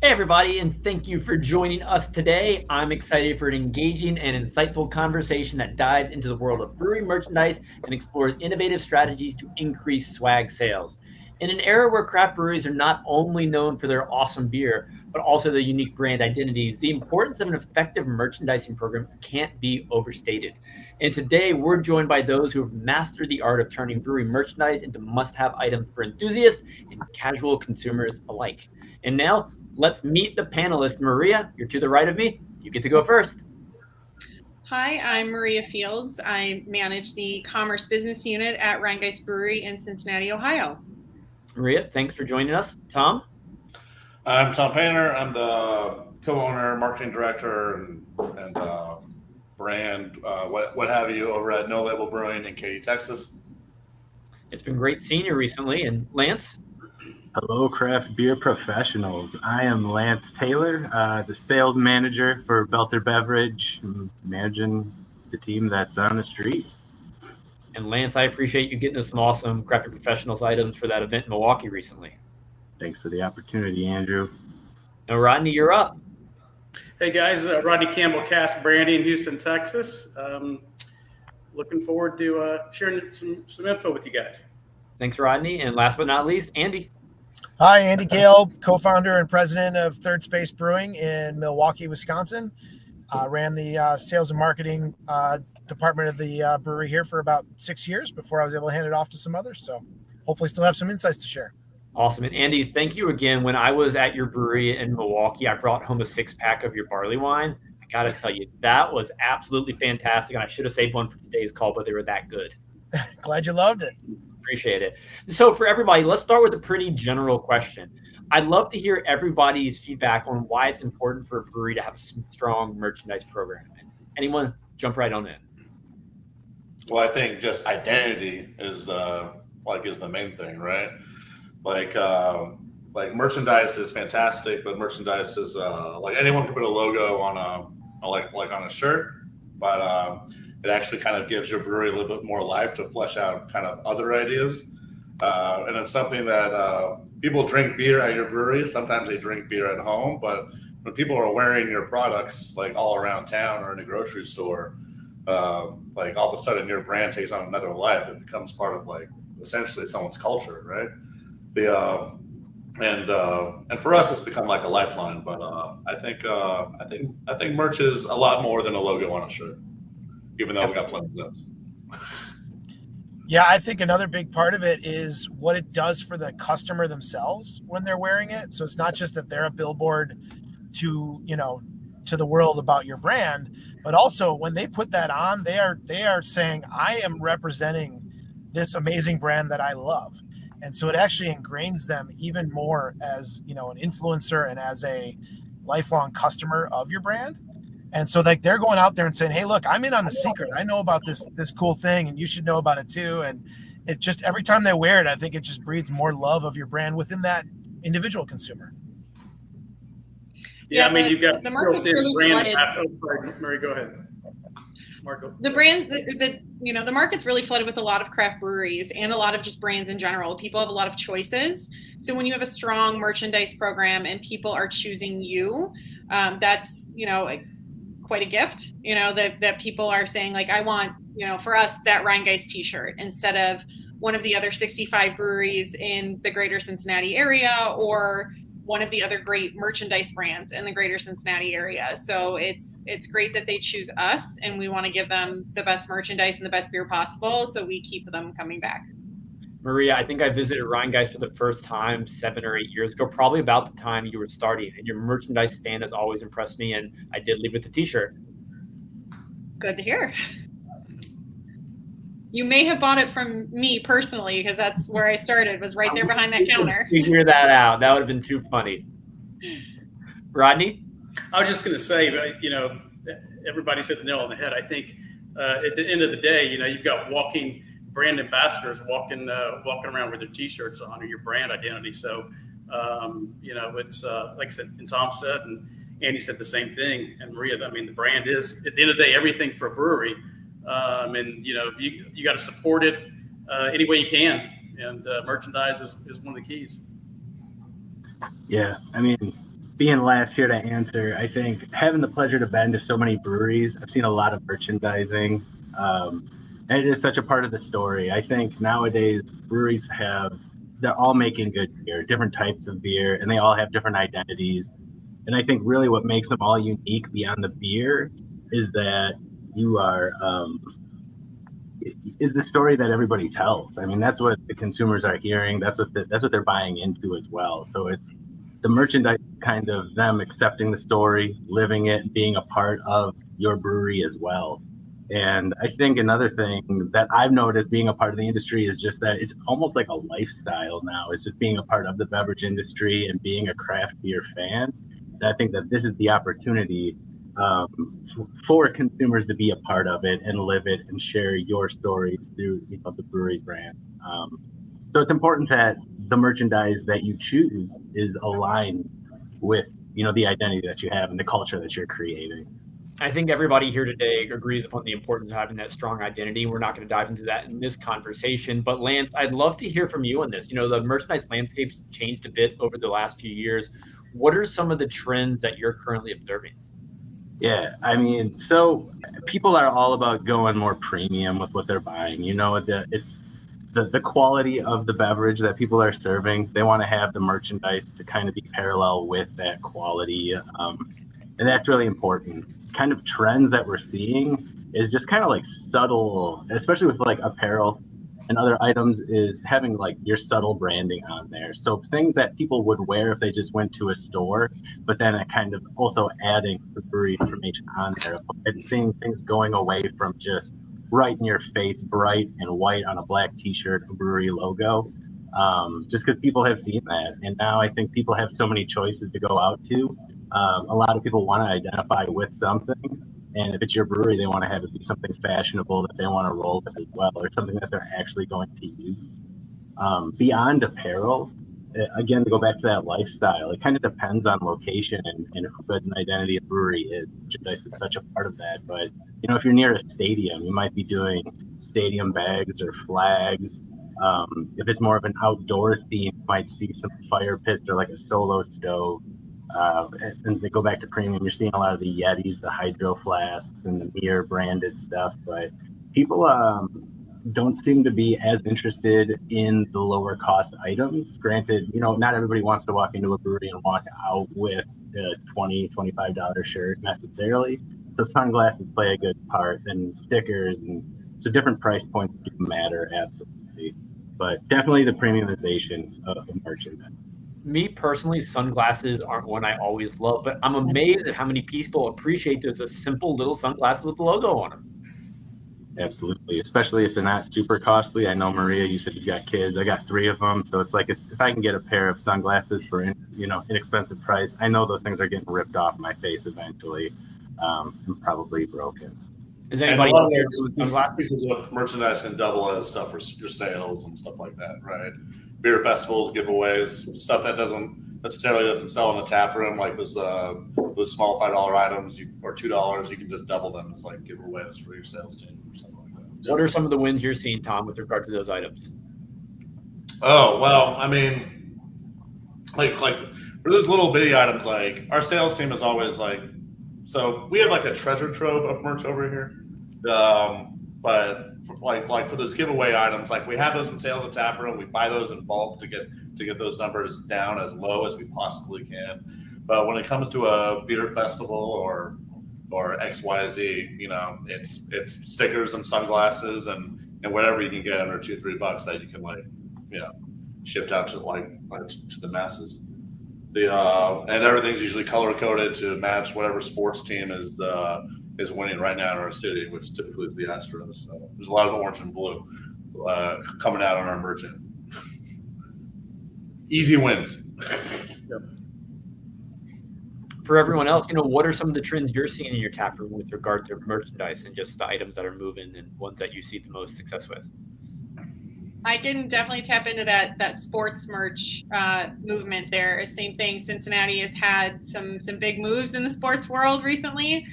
Hey, everybody, and thank you for joining us today. I'm excited for an engaging and insightful conversation that dives into the world of brewing merchandise and explores innovative strategies to increase swag sales. In an era where craft breweries are not only known for their awesome beer, but also their unique brand identities, the importance of an effective merchandising program can't be overstated. And today, we're joined by those who have mastered the art of turning brewery merchandise into must have items for enthusiasts and casual consumers alike. And now, let's meet the panelists. Maria, you're to the right of me. You get to go first. Hi, I'm Maria Fields. I manage the Commerce Business Unit at Rhinegeist Brewery in Cincinnati, Ohio. Maria, thanks for joining us. Tom? I'm Tom Paynter. I'm the co-owner, marketing director, and brand, what have you, over at No Label Brewing in Katy, Texas. It's been great seeing you recently. And Lance? Hello, craft beer professionals. I am Lance Taylor, the sales manager for Boelter Beverage, managing the team that's on the streets. And Lance, I appreciate you getting us some awesome craft beer professionals items for that event in Milwaukee recently. Thanks for the opportunity, Andrew. And Rodney, you're up. Hey guys, Rodney Campbell, Cask Brandy in Houston, Texas. Looking forward to sharing some info with you guys. Thanks, Rodney. And last but not least, Andy. Hi, Andy Gehl, co-founder and president of Third Space Brewing in Milwaukee, Wisconsin. Ran the sales and marketing department of the brewery here for about 6 years before I was able to hand it off to some others. So hopefully still have some insights to share. Awesome. And Andy, thank you again. When I was at your brewery in Milwaukee, I brought home a 6-pack of your barley wine. I got to tell you, that was absolutely fantastic. And I should have saved one for today's call, but they were that good. Glad you loved it. Appreciate it. So for everybody, let's start with a pretty general question. I'd love to hear everybody's feedback on why it's important for a brewery to have a strong merchandise program. Anyone jump right on in? Well, I think just identity is the main thing, right? Like merchandise is fantastic, but merchandise is like anyone can put a logo on a shirt, but it actually kind of gives your brewery a little bit more life to flesh out kind of other ideas. And it's something that people drink beer at your brewery. Sometimes they drink beer at home, but when people are wearing your products like all around town or in a grocery store, like all of a sudden your brand takes on another life. It becomes part of like essentially someone's culture, right? And for us, it's become like a lifeline. But I think merch is a lot more than a logo on a shirt, even though we got plenty of those. Yeah, I think another big part of it is what it does for the customer themselves when they're wearing it. So it's not just that they're a billboard to the world about your brand, but also when they put that on, they are saying, I am representing this amazing brand that I love. And so it actually ingrains them even more as, an influencer and as a lifelong customer of your brand. And so like they're going out there and saying, hey, look, I'm in on the secret. I know about this cool thing and you should know about it too. And it just, every time they wear it, I think it just breeds more love of your brand within that individual consumer. Yeah, I mean, you've got the market's really flooded. Mary, go ahead. Marco. The market's really flooded with a lot of craft breweries and a lot of just brands in general. People have a lot of choices. So when you have a strong merchandise program and people are choosing you, that's, quite a gift, that people are saying like, I want, for us, that Rhinegeist t-shirt instead of one of the other 65 breweries in the greater Cincinnati area or one of the other great merchandise brands in the greater Cincinnati area. So it's great that they choose us and we want to give them the best merchandise and the best beer possible. So we keep them coming back. Maria, I think I visited Rhinegeist for the first time 7 or 8 years ago, probably about the time you were starting. And your merchandise stand has always impressed me, and I did leave with the t-shirt. Good to hear. You may have bought it from me personally because that's where I started, was right there behind that counter. Figure that out. That would have been too funny. Rodney? I was just going to say, everybody's hit the nail on the head. I think at the end of the day, you've got walking brand ambassadors walking around with their t-shirts on, or your brand identity. So, it's like I said, and Tom said, and Andy said the same thing, and Maria. I mean, the brand is at the end of the day everything for a brewery, and you got to support it any way you can, and merchandise is one of the keys. Yeah, I mean, being last here to answer, I think having the pleasure to bend to so many breweries, I've seen a lot of merchandising, and it is such a part of the story. I think nowadays breweries they're all making good beer, different types of beer, and they all have different identities. And I think really what makes them all unique beyond the beer is that you are is the story that everybody tells. I mean, that's what the consumers are hearing. That's what they're buying into as well. So it's the merchandise, kind of them accepting the story, living it, being a part of your brewery as well. And I think another thing that I've noticed being a part of the industry is just that it's almost like a lifestyle now. It's just being a part of the beverage industry and being a craft beer fan. And I think that this is the opportunity for consumers to be a part of it and live it and share your stories through the brewery's brand. So it's important that the merchandise that you choose is aligned with the identity that you have and the culture that you're creating. I think everybody here today agrees upon the importance of having that strong identity. We're not going to dive into that in this conversation, but Lance, I'd love to hear from you on this. The merchandise landscape's changed a bit over the last few years. What are some of the trends that you're currently observing? Yeah, I mean, so people are all about going more premium with what they're buying. It's the quality of the beverage that people are serving. They want to have the merchandise to kind of be parallel with that quality, and that's really important. Kind of trends that we're seeing is just kind of like subtle, especially with like apparel and other items, is having like your subtle branding on there. So things that people would wear if they just went to a store, but then kind of also adding the brewery information on there and seeing things going away from just right in your face, bright and white on a black t-shirt, a brewery logo, just because people have seen that. And now I think people have so many choices to go out to. A lot of people want to identify with something. And if it's your brewery, they want to have it be something fashionable that they want to roll with as well, or something that they're actually going to use. Beyond apparel, again, to go back to that lifestyle, it kind of depends on location and who has an identity a brewery is. Merchandise is such a part of that. But, if you're near a stadium, you might be doing stadium bags or flags. If it's more of an outdoor theme, you might see some fire pits or like a solo stove. And they go back to premium, you're seeing a lot of the Yetis, the hydro flasks, and the Mir branded stuff. But people don't seem to be as interested in the lower cost items. Granted, not everybody wants to walk into a brewery and walk out with a $20, $25 shirt necessarily. So sunglasses play a good part, and stickers, and so different price points do matter, absolutely. But definitely the premiumization of merchandise. Me personally, sunglasses aren't one I always love, but I'm amazed at how many people appreciate there's a simple little sunglasses with the logo on them. Absolutely, especially if they're not super costly. I know, Maria, you said you got kids. I got 3 of them, so it's like if I can get a pair of sunglasses for inexpensive price, I know those things are getting ripped off my face eventually, and probably broken. Is anybody else here doing sunglasses? Pieces of merchandise can double as stuff for your sales and stuff like that, right? Beer festivals, giveaways, stuff that doesn't sell in the tap room, like those small $5 items or $2. You can just double them as like giveaways for your sales team or something like that. What are some of the wins you're seeing, Tom, with regard to those items? Oh well, I mean, like for those little bitty items, like our sales team is always like, so we have like a treasure trove of merch over here, but like for those giveaway items, like we have those in sale at the tap room. We buy those in bulk to get those numbers down as low as we possibly can. But when it comes to a beer festival or XYZ, it's stickers and sunglasses and whatever you can get under $2-3 that you can shipped out to to the masses. And everything's usually color coded to match whatever sports team is winning right now in our city, which typically is the Astros. So there's a lot of orange and blue coming out on our merchant. Easy wins. Yep. For everyone else, what are some of the trends you're seeing in your tap room with regard to merchandise and just the items that are moving and ones that you see the most success with? I can definitely tap into that sports merch movement there. Same thing. Cincinnati has had some big moves in the sports world recently.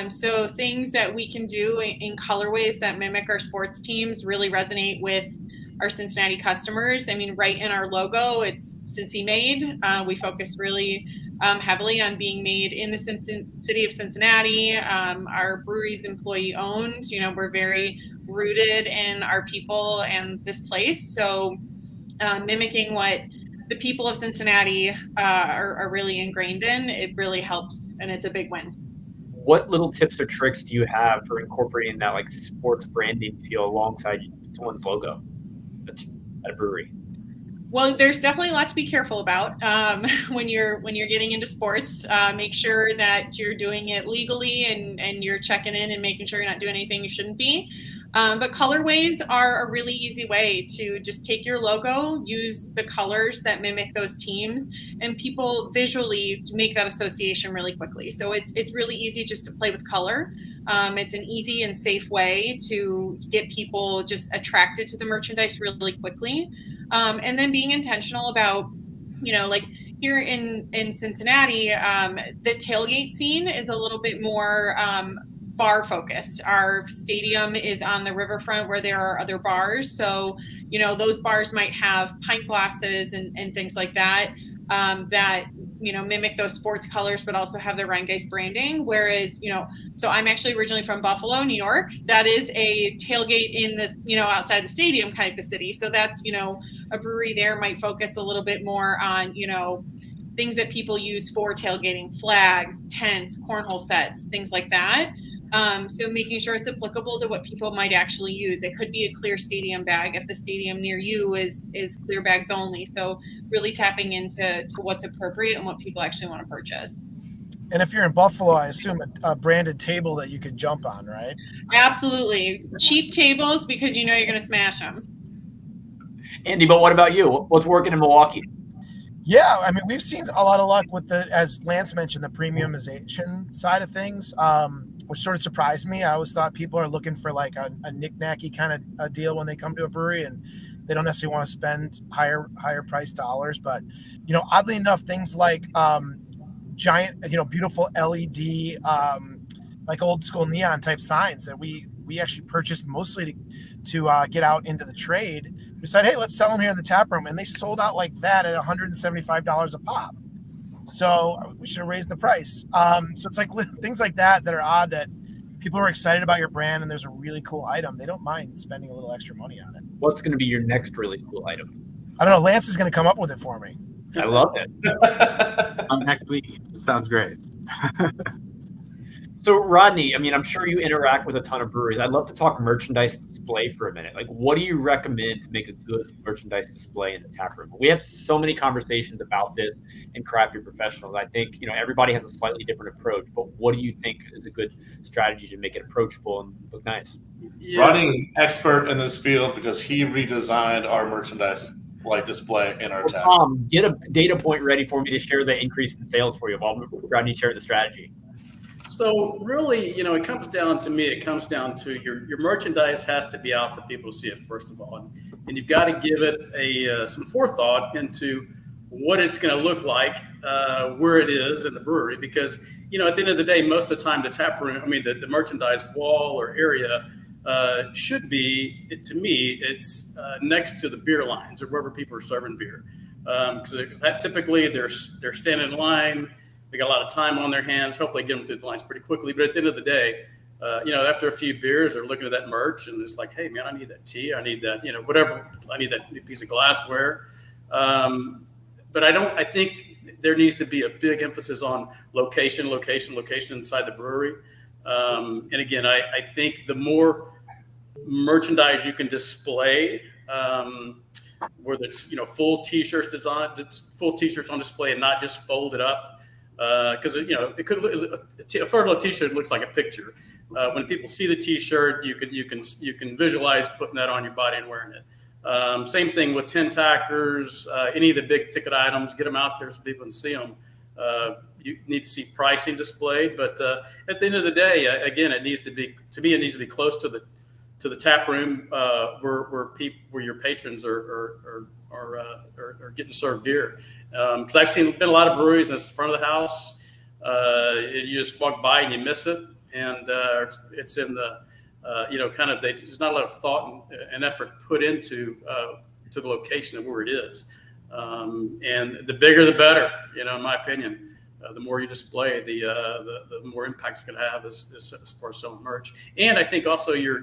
So things that we can do in colorways that mimic our sports teams really resonate with our Cincinnati customers. I mean, right in our logo, it's Cincy made. We focus really heavily on being made in the city of Cincinnati. Our brewery's employee owned. We're very rooted in our people and this place. So mimicking what the people of Cincinnati are really ingrained in, it really helps, and it's a big win. What little tips or tricks do you have for incorporating that like sports branding feel alongside someone's logo at a brewery? Well, there's definitely a lot to be careful about when you're getting into sports. Make sure that you're doing it legally and you're checking in and making sure you're not doing anything you shouldn't be. But colorways are a really easy way to just take your logo, use the colors that mimic those teams, and people visually make that association really quickly. So it's really easy just to play with color. It's an easy and safe way to get people just attracted to the merchandise really quickly. And then being intentional about, like here in Cincinnati, the tailgate scene is a little bit more bar focused. Our stadium is on the riverfront where there are other bars. So, those bars might have pint glasses and things like that, that, mimic those sports colors, but also have the Rhinegeist branding. Whereas, so I'm actually originally from Buffalo, New York. That is a tailgate in the, outside the stadium kind of the city. So that's, a brewery there might focus a little bit more on, things that people use for tailgating: flags, tents, cornhole sets, things like that. So making sure it's applicable to what people might actually use. It could be a clear stadium bag if the stadium near you is clear bags only. So really tapping into what's appropriate and what people actually want to purchase. And if you're in Buffalo, I assume a branded table that you could jump on, right? Absolutely. Cheap tables, because you're going to smash them. Andy, but what about you? What's working in Milwaukee? Yeah, I mean, we've seen a lot of luck with as Lance mentioned, the premiumization side of things, which sort of surprised me. I always thought people are looking for like a knick-knacky kind of a deal when they come to a brewery, and they don't necessarily want to spend higher price dollars. But, oddly enough, things like giant, beautiful LED, like old school neon type signs that we actually purchased mostly to get out into the trade. We said, hey, let's sell them here in the tap room. And they sold out like that at $175 a pop. So we should have raised the price. So it's like things like that are odd, that people are excited about your brand and there's a really cool item. They don't mind spending a little extra money on it. What's going to be your next really cool item? I don't know. Lance is going to come up with it for me. I love it. Next week. It sounds great. So Rodney, I mean, I'm sure you interact with a ton of breweries. I'd love to talk merchandise display for a minute. Like, what do you recommend to make a good merchandise display in the tap room? We have so many conversations about this in craft beer professionals. I think, everybody has a slightly different approach, but what do you think is a good strategy to make it approachable and look nice? Yeah. Rodney is an expert in this field because he redesigned our merchandise display in our tap. Get a data point ready for me to share the increase in sales for you while Rodney shared the strategy. So really, it comes down to your merchandise has to be out for people to see it, first of all. And you've got to give it some forethought into what it's going to look like, where it is in the brewery. Because, at the end of the day, most of the time the merchandise wall or area should be, to me, it's next to the beer lines or wherever people are serving beer. Because typically they're standing in line. They got a lot of time on their hands. Hopefully get them through the lines pretty quickly. But at the end of the day, after a few beers, they're looking at that merch and it's like, hey, man, I need that tea. I need that, whatever. I need that piece of glassware. But I think there needs to be a big emphasis on location inside the brewery. And again, I think the more merchandise you can display, whether it's, full t-shirts on display and not just folded up. Because it could a photo t-shirt looks like a picture. When people see the t-shirt, you can visualize putting that on your body and wearing it. Same thing with 10-tackers, any of the big ticket items. Get them out there so people can see them. You need to see pricing displayed, but at the end of the day, again, it needs to be close to the tap room where your patrons are getting served beer. Because I've been a lot of breweries that's in front of the house. You just walk by and you miss it, and it's in the there's not a lot of thought and effort put into to the location of where it is. And the bigger the better, in my opinion. the more you display, the more impact it's going to have as far as selling merch. And I think also you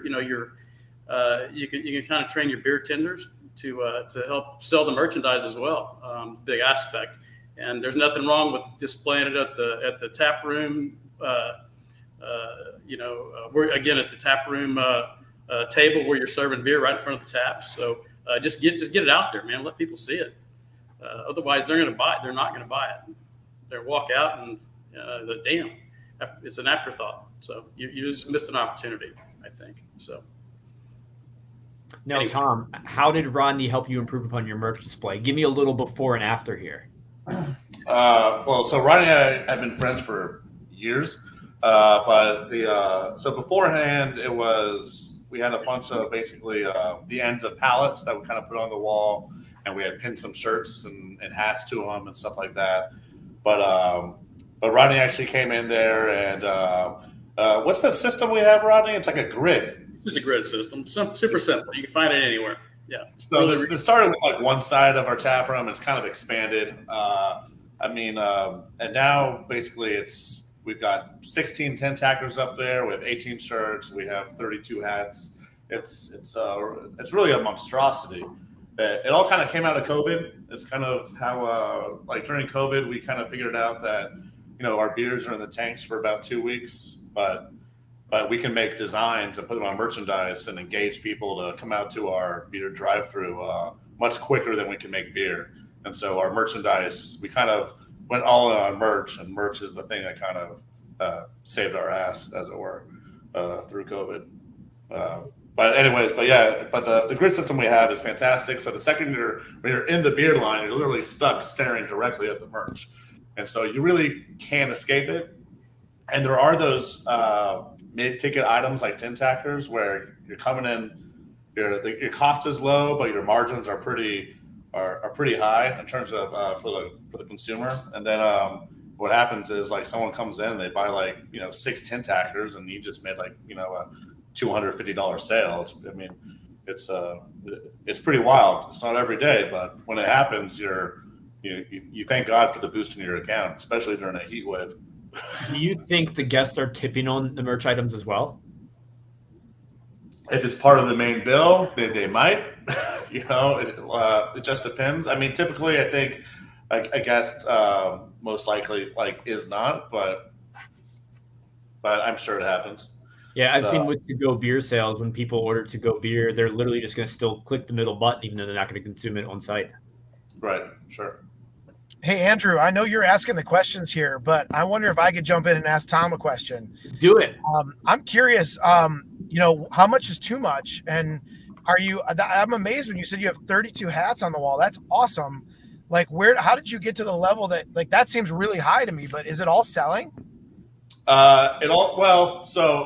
can kind of train your beer tenders to help sell the merchandise as well. Big aspect. And there's nothing wrong with displaying it at the tap room. We're again at the tap room table where you're serving beer right in front of the taps. So just get it out there, man. Let people see it. Otherwise, they're not going to buy it. They'll walk out and damn, it's an afterthought. So you just missed an opportunity, I think. So. Now, Anyway. Tom, how did Rodney help you improve upon your merch display? Give me a little before and after here. So Rodney and I have been friends for years, so beforehand we had a bunch of basically the ends of pallets that we kind of put on the wall, and we had pinned some shirts and hats to them and stuff like that. But Rodney actually came in there and what's the system we have, Rodney? It's like a grid. It's just a grid system, super simple. You can find it anywhere. Yeah. So it started with like one side of our tap room. It's kind of expanded. And now basically we've got 16 10 tackers up there. We have 18 shirts. We have 32 hats. It's really a monstrosity. It all kind of came out of COVID. It's kind of how during COVID we kind of figured out that our beers are in the tanks for about 2 weeks, but we can make designs and put them on merchandise and engage people to come out to our beer drive-through much quicker than we can make beer. And so our merchandise, we kind of went all in on merch, and merch is the thing that kind of saved our ass, as it were, through COVID. But the grid system we have is fantastic. So the second when you're in the beer line, you're literally stuck staring directly at the merch. And so you really can't escape it. And there are those mid-ticket items like tin tackers where you're coming in, your cost is low, but your margins are pretty high in terms of for the consumer. And then what happens is like someone comes in and they buy 6 tin tackers, and you just made a $250 sale. It's pretty wild. It's not every day, but when it happens, you thank God for the boost in your account, especially during a heat wave. Do you think the guests are tipping on the merch items as well? If it's part of the main bill, they might. It just depends. I mean, typically, I think a guest most likely is not, but I'm sure it happens. Yeah, I've seen with to-go beer sales, when people order to-go beer, they're literally just going to still click the middle button, even though they're not going to consume it on site. Right, sure. Hey, Andrew, I know you're asking the questions here, but I wonder if I could jump in and ask Tom a question. Do it. I'm curious, how much is too much? And I'm amazed when you said you have 32 hats on the wall. That's awesome. How did you get to the level that seems really high to me, but is it all selling? So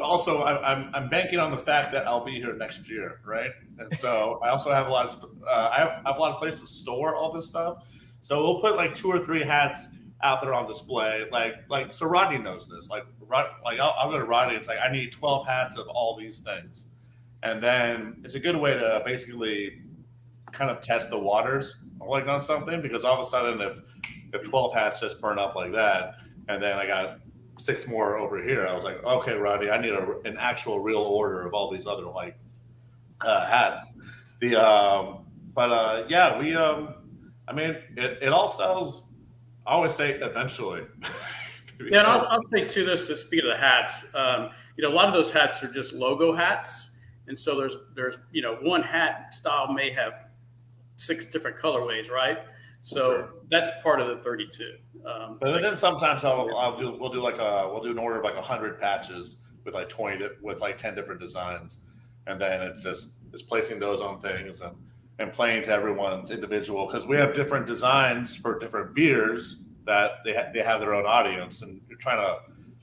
also I'm banking on the fact that I'll be here next year, right? And so I also have a lot of places to store all this stuff. So we'll put 2 or 3 hats out there on display. So Rodney knows this. I'll go to Rodney and it's I need 12 hats of all these things. And then it's a good way to basically kind of test the waters on something, because all of a sudden if 12 hats just burn up like that, and then I got 6 more over here, I was like, okay, Rodney, I need an actual real order of all these other hats. It all sells. I always say eventually. Yeah, and I'll say to this, to speak of the hats, a lot of those hats are just logo hats, and so there's one hat style may have 6 different colorways, right? So sure. That's part of the 32. But then sometimes we'll do an order of 100 patches with 10 different designs, and then it's placing those on things and playing to everyone's individual, because we have different designs for different beers that they have their own audience, and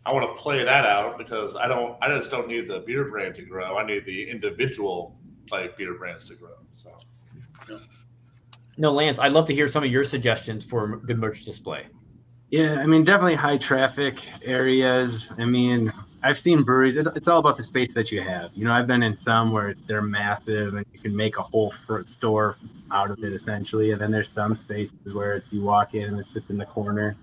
I want to play that out, because I just don't need the beer brand to grow. I need the individual beer brands to grow. So. Yeah. No, Lance, I'd love to hear some of your suggestions for good merch display. Yeah, definitely high traffic areas. I've seen breweries. It's all about the space that you have. I've been in some where they're massive and you can make a whole fruit store out of it essentially. And then there's some spaces where you walk in and it's just in the corner.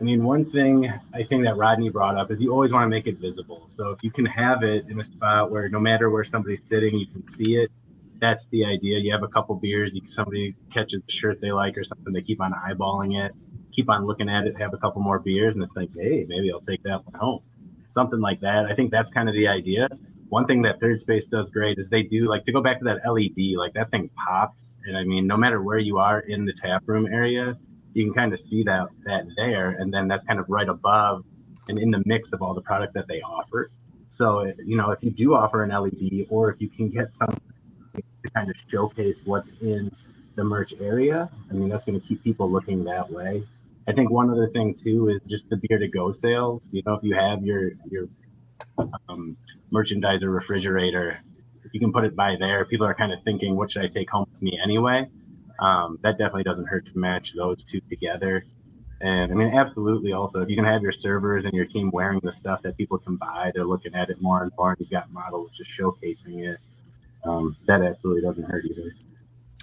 I mean, one thing I think that Rodney brought up is you always want to make it visible. So if you can have it in a spot where no matter where somebody's sitting, you can see it, that's the idea. You have a couple beers, somebody catches a shirt they like or something, they keep on eyeballing it, keep on looking at it, have a couple more beers, and it's like, hey, maybe I'll take that one home. Something like that. I think that's kind of the idea. One thing that Third Space does great is they do, like, to go back to that LED, like that thing pops. And I mean, no matter where you are in the tap room area, you can kind of see that there, and then that's kind of right above and in the mix of all the product that they offer. So, you know, if you do offer an LED, or if you can get something to kind of showcase what's in the merch area, I mean, that's going to keep people looking that way. I think one other thing too is just the beer to go sales. You know, if you have your merchandiser refrigerator, if you can put it by there, people are kind of thinking, what should I take home with me anyway? That definitely doesn't hurt to match those two together. And I mean, absolutely. Also, if you can have your servers and your team wearing the stuff that people can buy, they're looking at it more and more, and you've got models just showcasing it. That absolutely doesn't hurt either.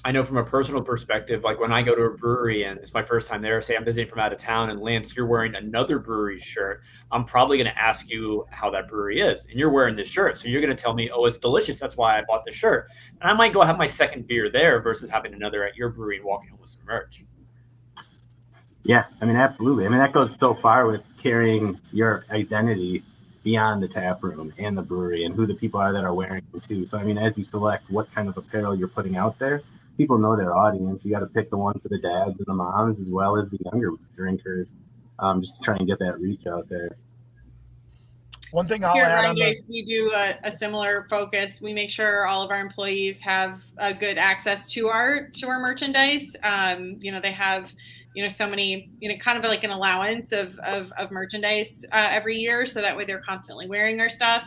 I know from a personal perspective, like when I go to a brewery and it's my first time there, say I'm visiting from out of town, and Lance, you're wearing another brewery shirt, I'm probably going to ask you how that brewery is. And you're wearing this shirt. So you're going to tell me, oh, it's delicious. That's why I bought the shirt. And I might go have my second beer there versus having another at your brewery and walking home with some merch. Yeah, I mean, absolutely. I mean, that goes so far with carrying your identity beyond the tap room and the brewery and who the people are that are wearing them too. So, I mean, as you select what kind of apparel you're putting out there, people know their audience. You got to pick the one for the dads and the moms as well as the younger drinkers, just to try and get that reach out there. One thing I'll Here add at on Rhinegeist, we do a similar focus. We make sure all of our employees have a good access to our merchandise. You know, they have, you know, so many, you know, kind of like an allowance of merchandise every year. So that way they're constantly wearing our stuff.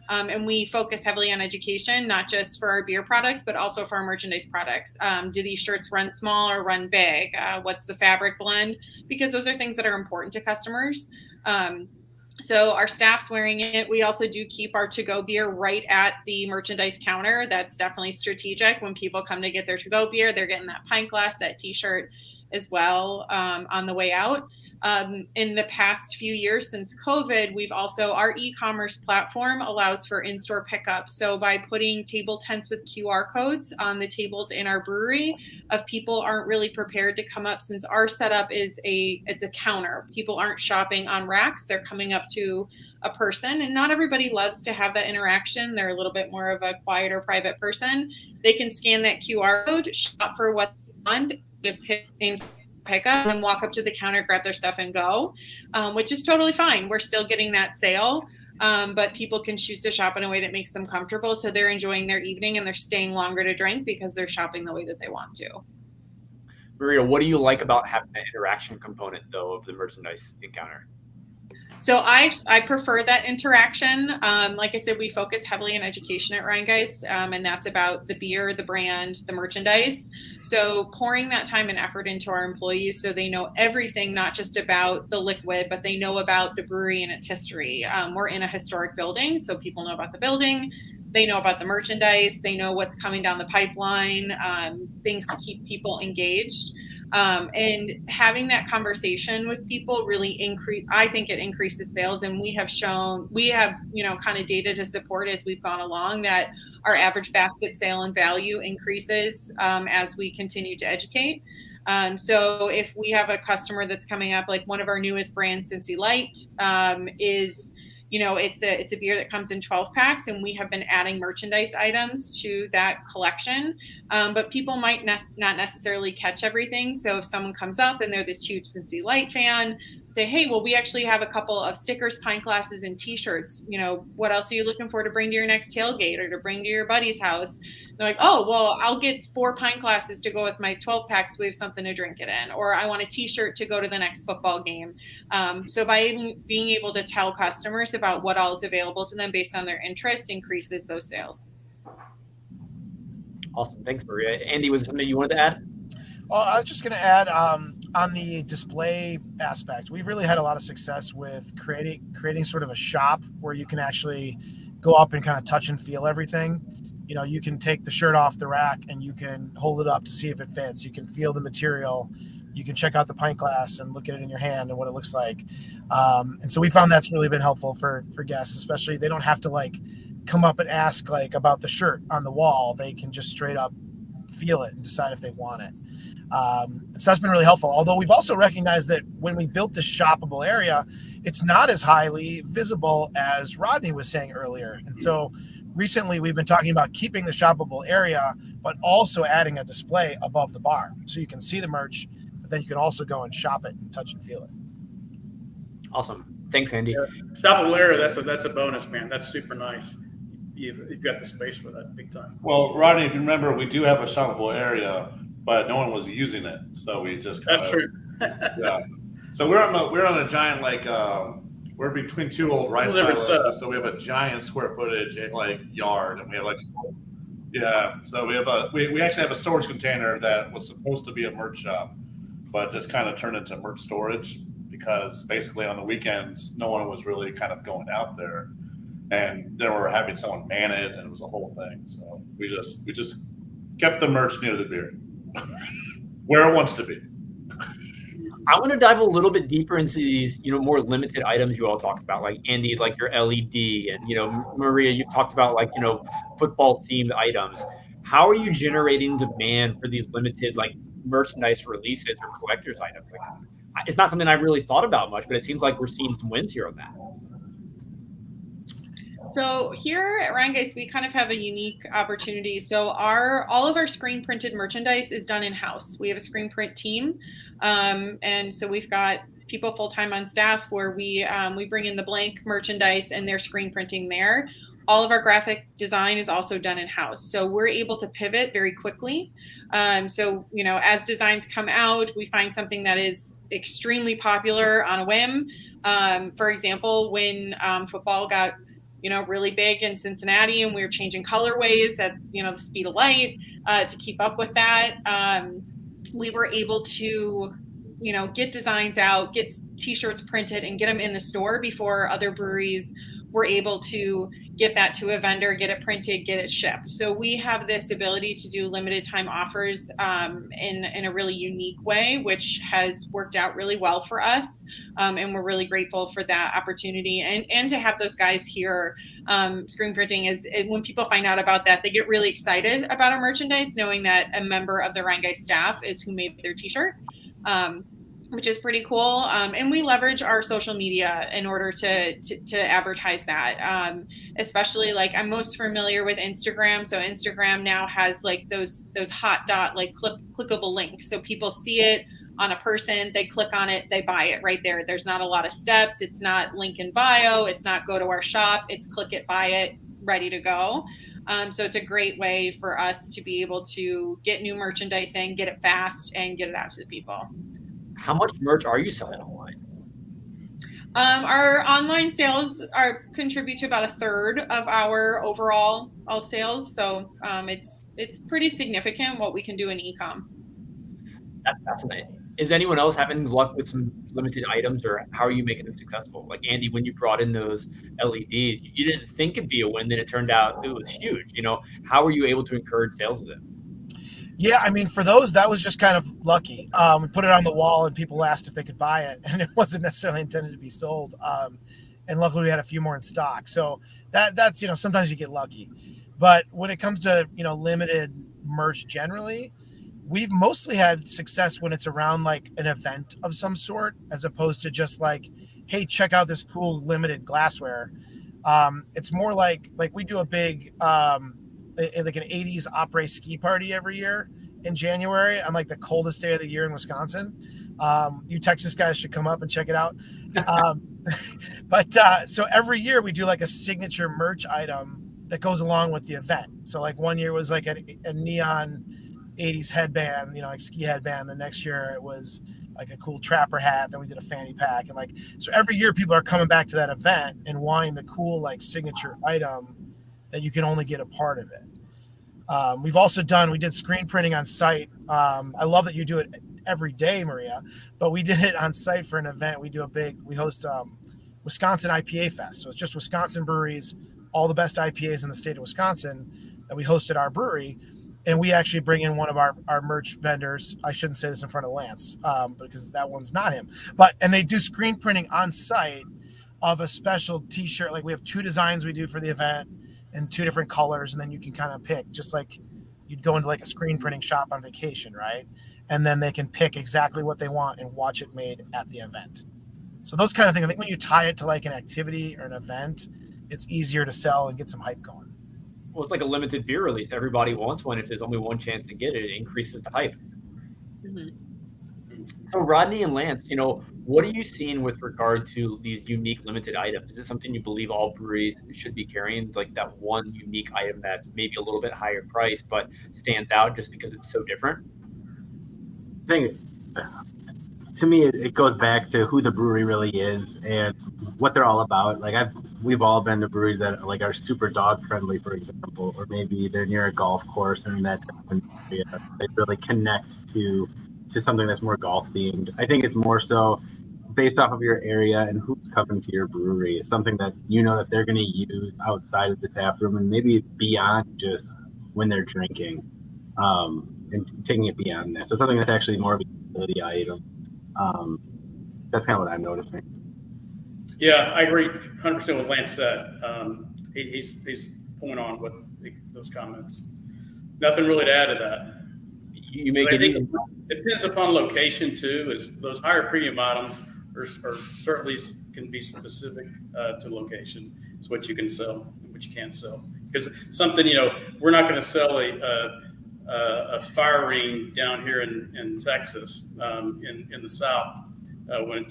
And we focus heavily on education, not just for our beer products, but also for our merchandise products. Do these shirts run small or run big? What's the fabric blend? Because those are things that are important to customers. So our staff's wearing it. We also do keep our to-go beer right at the merchandise counter. That's definitely strategic. When people come to get their to-go beer, they're getting that pint glass, that t-shirt as well on the way out. In the past few years since COVID, we've also, our e-commerce platform allows for in-store pickup. So by putting table tents with QR codes on the tables in our brewery, if people aren't really prepared to come up, since our setup is it's a counter. People aren't shopping on racks. They're coming up to a person, and not everybody loves to have that interaction. They're a little bit more of a quieter, private person. They can scan that QR code, shop for what they want, just hit pick up and walk up to the counter, grab their stuff and go, which is totally fine. We're still getting that sale, but people can choose to shop in a way that makes them comfortable. So they're enjoying their evening and they're staying longer to drink because they're shopping the way that they want to. Maria, what do you like about having that interaction component, though, of the merchandise encounter? So I prefer that interaction. Like I said, we focus heavily on education at Rhinegeist, and that's about the beer, the brand, the merchandise. So pouring that time and effort into our employees so they know everything, not just about the liquid, but they know about the brewery and its history. We're in a historic building, so people know about the building. They know about the merchandise. They know what's coming down the pipeline, things to keep people engaged. And having that conversation with people really I think it increases sales. And we have, you know, kind of data to support as we've gone along that our average basket sale and value increases as we continue to educate. So if we have a customer that's coming up, like one of our newest brands, Cincy Light, is, you know, it's a beer that comes in 12 packs, and we have been adding merchandise items to that collection. But people might not necessarily catch everything. So if someone comes up and they're this huge Cincy Light fan, say, hey, well, we actually have a couple of stickers, pint glasses, and t-shirts. You know, what else are you looking for to bring to your next tailgate or to bring to your buddy's house? They're like, oh, well, I'll get 4 pint glasses to go with my 12 packs. So we have something to drink it in. Or I want a t-shirt to go to the next football game. So by being able to tell customers about what all is available to them based on their interests increases those sales. Awesome. Thanks, Maria. Andy, was there something you wanted to add? Well, I was just going to add on the display aspect. We've really had a lot of success with creating sort of a shop where you can actually go up and kind of touch and feel everything. You know, you can take the shirt off the rack and you can hold it up to see if it fits. You can feel the material. you can check out the pint glass and look at it in your hand and what it looks like. And so we found that's really been helpful for guests, especially they don't have to like come up and ask like about the shirt on the wall. They can just straight up feel it and decide if they want it. So that's been really helpful. Although we've also recognized that when we built this shoppable area, it's not as highly visible as Rodney was saying earlier. And so recently we've been talking about keeping the shoppable area, but also adding a display above the bar. So you can see the merch, but then you can also go and shop it and touch and feel it. Awesome. Thanks, Andy. Yeah. Shoppable area, that's a bonus, man. That's super nice. You've got the space for that big time. Well, Rodney, if you remember, we do have a shoppable area, but no one was using it, so we just That's true. Yeah. So we're on a giant like we're between two old rice silos, so we have a giant square footage like yard, and we have like so we actually have a storage container that was supposed to be a merch shop, but just kind of turned into merch storage because basically on the weekends no one was really kind of going out there. And then we were having someone man it, and it was a whole thing. So we just kept the merch near the beer, where it wants to be. I want to dive a little bit deeper into these, more limited items you all talked about, like Andy, like your LED, and Maria, you talked about like football themed items. How are you generating demand for these limited like merchandise releases or collector's items? Like, it's not something I've really thought about much, but it seems like we're seeing some wins here on that. So here at Rhinegeist, we kind of have a unique opportunity. So all of our screen printed merchandise is done in-house. We have a screen print team. And so we've got people full-time on staff where we bring in the blank merchandise and they're screen printing there. All of our graphic design is also done in-house. So we're able to pivot very quickly. So, as designs come out, we find something that is extremely popular on a whim. For example, when football got really big in Cincinnati and we were changing colorways at, the speed of light to keep up with that. We were able to, get designs out, get t-shirts printed and get them in the store before other breweries were able to get that to a vendor, get it printed, get it shipped. So we have this ability to do limited time offers in a really unique way, which has worked out really well for us. And we're really grateful for that opportunity and to have those guys here. Screen printing is when people find out about that, they get really excited about our merchandise, knowing that a member of the Rhinegeist staff is who made their t-shirt. Which is pretty cool. And we leverage our social media in order to advertise that. Especially like I'm most familiar with Instagram. So Instagram now has like those hot dot, like clickable links. So people see it on a person, they click on it, they buy it right there. There's not a lot of steps. It's not link in bio. It's not go to our shop. It's click it, buy it, ready to go. So it's a great way for us to be able to get new merchandise in, get it fast, and get it out to the people. How much merch are you selling online? Our online sales contribute to about a third of our overall sales. So it's pretty significant what we can do in e-com. That's fascinating. Is anyone else having luck with some limited items, or how are you making them successful? Like Andy, when you brought in those LEDs, you didn't think it'd be a win, then it turned out it was huge. How were you able to encourage sales of it? Yeah, I mean, for those, that was just kind of lucky. We put it on the wall and people asked if they could buy it, and it wasn't necessarily intended to be sold. And luckily we had a few more in stock. So that's, sometimes you get lucky. But when it comes to, limited merch generally, we've mostly had success when it's around like an event of some sort, as opposed to just like, hey, check out this cool limited glassware. It's more like we do a big, like an 80s après ski party every year in January on like the coldest day of the year in Wisconsin. You Texas guys should come up and check it out. But so every year we do like a signature merch item that goes along with the event. So like one year was like a neon 80s headband, like ski headband. The next year it was like a cool trapper hat. Then we did a fanny pack. And like, so every year people are coming back to that event and wanting the cool like signature item that you can only get a part of it. We did screen printing on site. I love that you do it every day, Maria, but we did it on site for an event. We host Wisconsin IPA Fest. So it's just Wisconsin breweries, all the best IPAs in the state of Wisconsin that we host at our brewery. And we actually bring in one of our merch vendors. I shouldn't say this in front of Lance, because that one's not him. And they do screen printing on site of a special T-shirt. Like we have 2 designs we do for the event in 2 different colors, and then you can kind of pick, just like you'd go into like a screen printing shop on vacation, right? And then they can pick exactly what they want and watch it made at the event. So those kind of things. I think when you tie it to like an activity or an event, it's easier to sell and get some hype going. Well, it's like a limited beer release. Everybody wants one. If there's only one chance to get it, it increases the hype. Mhm. So Rodney and Lance, what are you seeing with regard to these unique limited items? Is it something you believe all breweries should be carrying, like that one unique item that's maybe a little bit higher price but stands out just because it's so different? I think, to me, it goes back to who the brewery really is and what they're all about. Like we've all been to breweries that like are super dog friendly, for example, or maybe they're near a golf course and that they really connect to something that's more golf themed. I think it's more so based off of your area and who's coming to your brewery. It's something that that they're going to use outside of the tap room and maybe beyond just when they're drinking, and taking it beyond that. So something that's actually more of a utility item. That's kind of what I'm noticing. Yeah, I agree 100% with Lance said. He's pulling on with those comments. Nothing really to add to that. You make it easy. It depends upon location too. Is those higher premium items are certainly can be specific to location. It's what you can sell and what you can't sell. Because something we're not going to sell a fire ring down here in Texas, in the South, when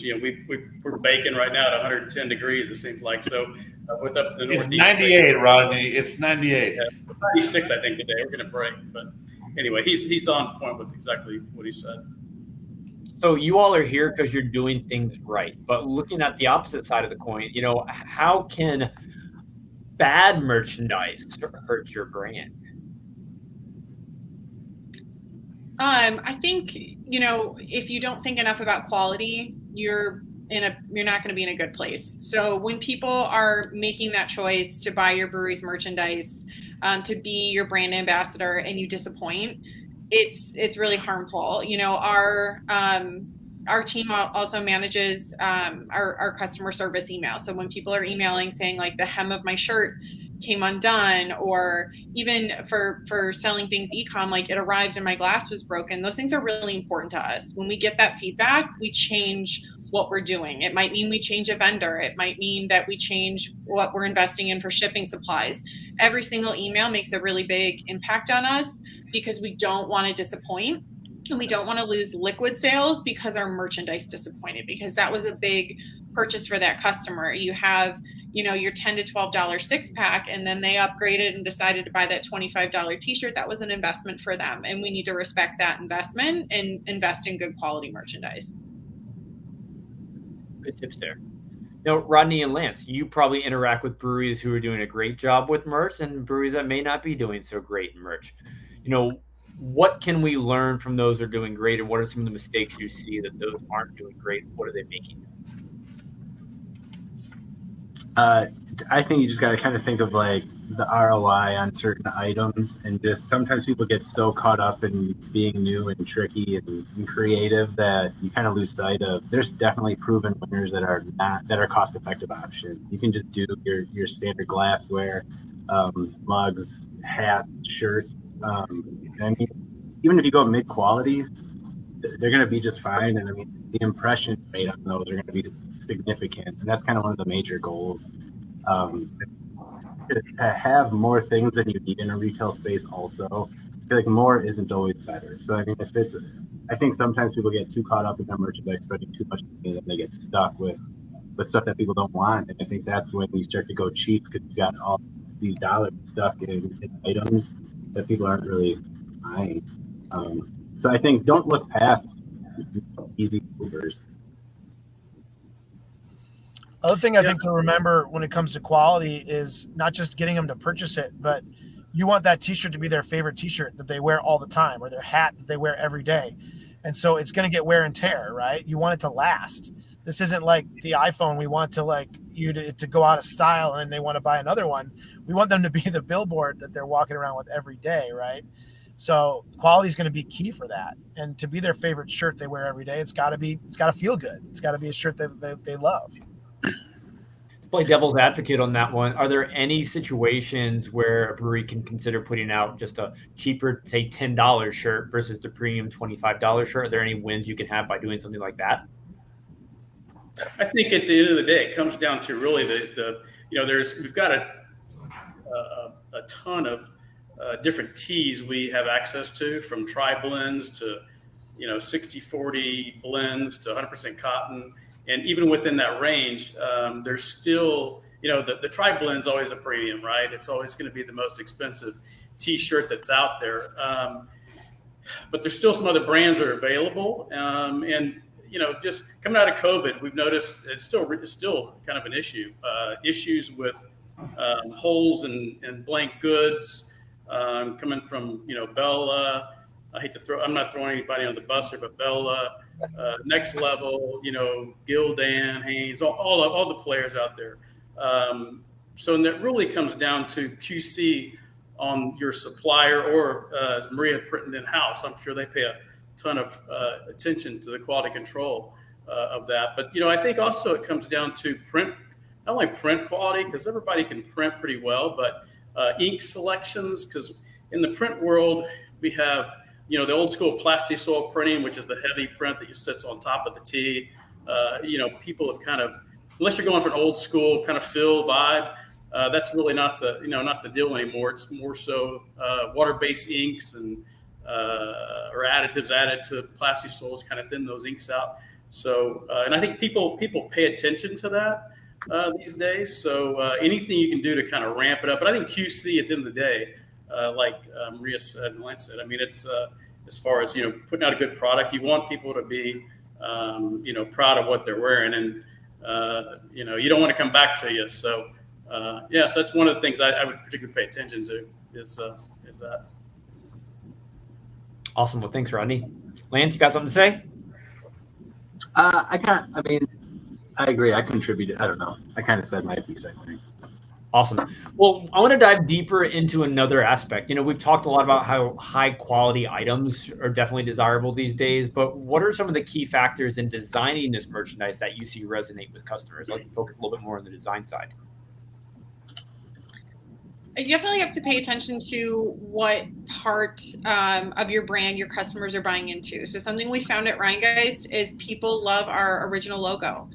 we're baking right now at 110 degrees. It seems like so. With up to the Northeast, it's 98, Rodney. It's 98. Yeah, 96, I think today. We're going to break, but anyway, he's on point with exactly what he said. So you all are here because you're doing things right. But looking at the opposite side of the coin, how can bad merchandise hurt your brand? I think, if you don't think enough about quality, you're not going to be in a good place. So when people are making that choice to buy your brewery's merchandise, to be your brand ambassador, and you disappoint, it's really harmful. Our team also manages our customer service email. So when people are emailing saying like the hem of my shirt came undone, or even for selling things e-com, like it arrived and my glass was broken, those things are really important to us. When we get that feedback, we change what we're doing. It might mean we change a vendor. It might mean that we change what we're investing in for shipping supplies. Every single email makes a really big impact on us because we don't want to disappoint, and we don't want to lose liquid sales because our merchandise disappointed, because that was a big purchase for that customer. You have, your $10 to $12 6-pack, and then they upgraded and decided to buy that $25 t-shirt. That was an investment for them. And we need to respect that investment and invest in good quality merchandise. Good tips there. Rodney and Lance, you probably interact with breweries who are doing a great job with merch and breweries that may not be doing so great in merch. What can we learn from those who are doing great, and what are some of the mistakes you see that those aren't doing great? What are they making? I think you just got to kind of think of like the ROI on certain items, and just sometimes people get so caught up in being new and tricky and creative that you kind of lose sight of there's definitely proven winners that are cost effective options. You can just do your standard glassware, mugs, hats, shirts. I mean, even if you go mid quality, they're going to be just fine. And I mean, the impression rate on those are going to be significant, and that's kind of one of the major goals. To have more things than you need in a retail space also. I feel like more isn't always better. So I mean, I think sometimes people get too caught up in their merchandise, spending too much money, and they get stuck with stuff that people don't want. And I think that's when you start to go cheap, because you got all these dollars stuck in items that people aren't really buying. So I think don't look past easy movers. Other thing I think to remember when it comes to quality is not just getting them to purchase it, but you want that t-shirt to be their favorite t-shirt that they wear all the time, or their hat that they wear every day. And so it's going to get wear and tear, right? You want it to last. This isn't like the iPhone. We want to go out of style and they want to buy another one. We want them to be the billboard that they're walking around with every day, right? So quality is going to be key for that. And to be their favorite shirt they wear every day, it's got to feel good. It's got to be a shirt that they love. Play devil's advocate on that one. Are there any situations where a brewery can consider putting out just a cheaper, say $10 shirt versus the premium $25 shirt? Are there any wins you can have by doing something like that? I think at the end of the day, it comes down to really we've got a ton of different teas we have access to, from tri blends to 60-40 blends to 100% cotton. And even within that range, there's still, the tri blend's always a premium, right? It's always going to be the most expensive T-shirt that's out there. But there's still some other brands that are available. And just coming out of COVID, we've noticed it's still kind of an issue. Issues with holes and blank goods coming from, Bella. I'm not throwing anybody on the bus here, but Bella, Next Level, Gehl, Haynes, all the players out there. So that really comes down to QC on your supplier, or as Maria printing in-house. I'm sure they pay a ton of attention to the quality control of that. But, I think also it comes down to print, not only print quality, because everybody can print pretty well, but ink selections, because in the print world, we have the old school plastisol printing, which is the heavy print that sits on top of the tea. People have kind of, unless you're going for an old school kind of fill vibe, that's really not the deal anymore. It's more so water-based inks and or additives added to plastisols, kind of thin those inks out. So, and I think people pay attention to that these days. So anything you can do to kind of ramp it up. But I think QC at the end of the day, like Maria said and Lance said, I mean, it's as far as putting out a good product, you want people to be proud of what they're wearing, and you don't want to come back to you. So so that's one of the things I would particularly pay attention to is that. Awesome. Well, thanks, Rodney. Lance, you got something to say? I agree. I contributed. I don't know. I kind of said my piece, I think. Awesome. Well, I want to dive deeper into another aspect. We've talked a lot about how high quality items are definitely desirable these days, but what are some of the key factors in designing this merchandise that you see resonate with customers? Let's focus a little bit more on the design side. You definitely have to pay attention to what part of your brand your customers are buying into. So something we found at Rhinegeist is people love our original logo.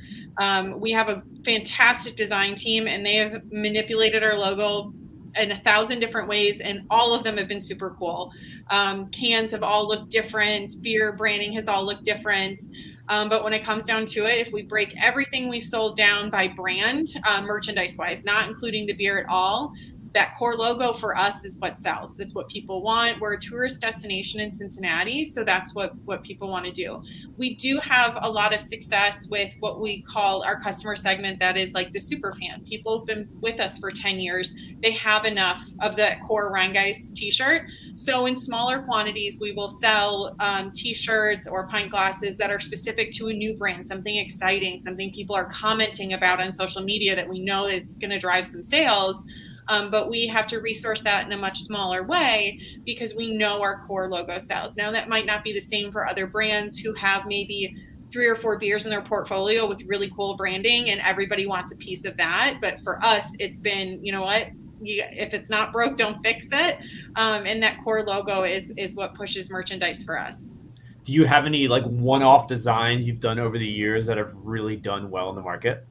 We have a fantastic design team, and they have manipulated our logo in 1,000 different ways, and all of them have been super cool. Cans have all looked different. Beer branding has all looked different. But when it comes down to it, if we break everything we've sold down by brand, merchandise-wise, not including the beer at all, that core logo for us is what sells. That's what people want. We're a tourist destination in Cincinnati, so that's what people want to do. We do have a lot of success with what we call our customer segment that is like the super fan. People have been with us for 10 years. They have enough of the core Rhinegeist t-shirt. So in smaller quantities, we will sell t-shirts or pint glasses that are specific to a new brand, something exciting, something people are commenting about on social media that we know is going to drive some sales. But we have to resource that in a much smaller way because we know our core logo sells. Now, that might not be the same for other brands who have maybe 3 or 4 beers in their portfolio with really cool branding, and everybody wants a piece of that. But for us, it's been, if it's not broke, don't fix it. And that core logo is what pushes merchandise for us. Do you have any one-off designs you've done over the years that have really done well in the market?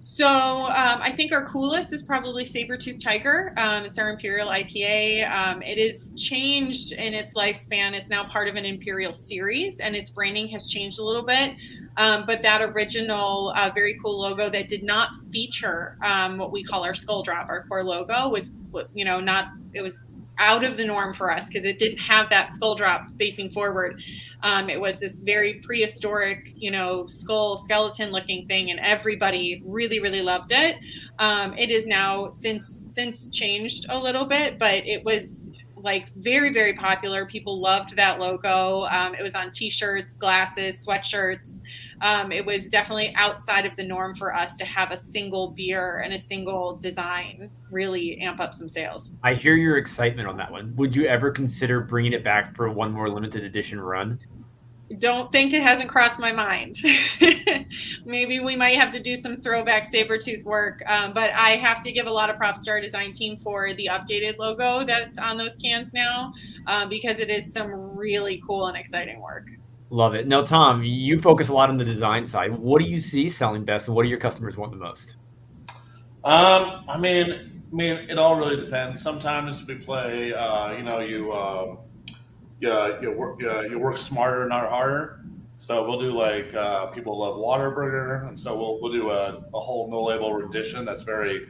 So I think our coolest is probably Sabertooth Tiger. It's our Imperial IPA. It is changed in its lifespan. It's now part of an Imperial series, and its branding has changed a little bit. But that original very cool logo that did not feature what we call our skull drop, our core logo, was it was out of the norm for us because it didn't have that skull drop facing forward. It was this very prehistoric, skeleton looking thing, and everybody really, really loved it. It is now since changed a little bit, but it was like very, very popular. People loved that logo. It was on t-shirts, glasses, sweatshirts. It was definitely outside of the norm for us to have a single beer and a single design really amp up some sales. I hear your excitement on that one. Would you ever consider bringing it back for one more limited edition run? Don't think it hasn't crossed my mind. Maybe we might have to do some throwback Sabretooth work, but I have to give a lot of props to our design team for the updated logo that's on those cans now, because it is some really cool and exciting work. Love it. Now, Tom, you focus a lot on the design side. What do you see selling best, and what do your customers want the most? I mean, it all really depends. Sometimes we play, you work smarter, not harder. So we'll do like people love Whataburger, and so we'll do a whole no label rendition that's very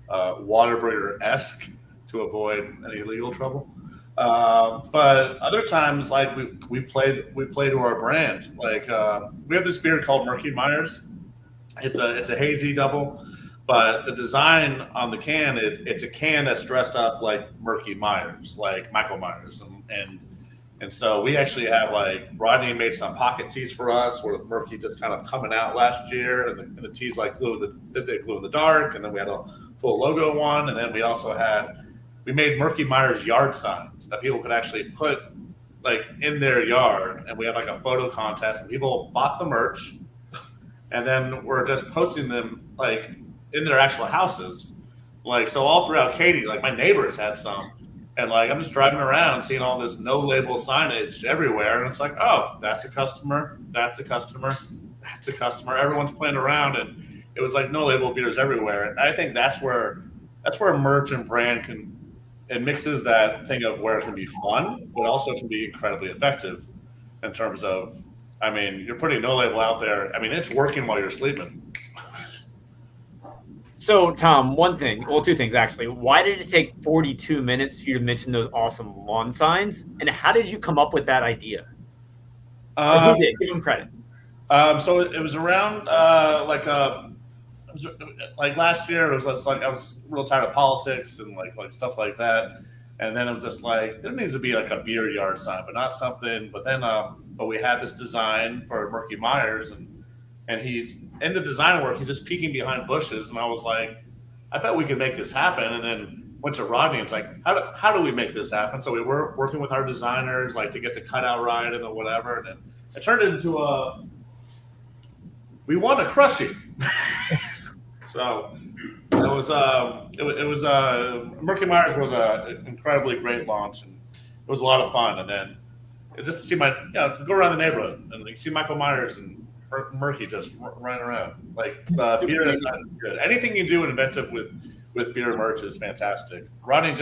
Whataburger-esque to avoid any legal trouble. But other times, like we play to our brand. Like we have this beer called Murky Myers. It's a hazy double. But the design on the can, it's a can that's dressed up like Murky Myers, like Michael Myers. And so we actually have, like, Rodney made some pocket tees for us where Murky just kind of coming out last year. And the tees like glow in the dark. And then we had a full logo one. And then we made Murky Myers yard signs that people could actually put like in their yard. And we had like a photo contest and people bought the merch. And then we're just posting them like in their actual houses. Like, so all throughout Katy, like my neighbors had some. And like, I'm just driving around seeing all this no label signage everywhere. And it's like, oh, that's a customer. That's a customer. That's a customer. Everyone's playing around. And it was like no label beers everywhere. And I think that's where merch and brand it mixes that thing of where it can be fun, but also can be incredibly effective in terms of, I mean, you're putting no label out there. I mean, it's working while you're sleeping. So, Tom, two things actually. Why did it take 42 minutes for you to mention those awesome lawn signs? And how did you come up with that idea? Who did? Give him credit. So it was around like last year. It was just like I was real tired of politics and like stuff like that. And then it was just like there needs to be like a beer yard sign, but not something. But then but we had this design for Murky Myers and he's in the design work, he's just peeking behind bushes. And I was like, I bet we could make this happen. And then went to Rodney and it's like, how do we make this happen? So we were working with our designers, like to get the cutout right and the whatever. And then it turned into we want to crush it. So it was Murky Myers was an incredibly great launch. And it was a lot of fun. And then just to see to go around the neighborhood and like, see Michael Myers and Murky just running around. Like beer is good. Anything you do inventive with beer merch is fantastic. Rodney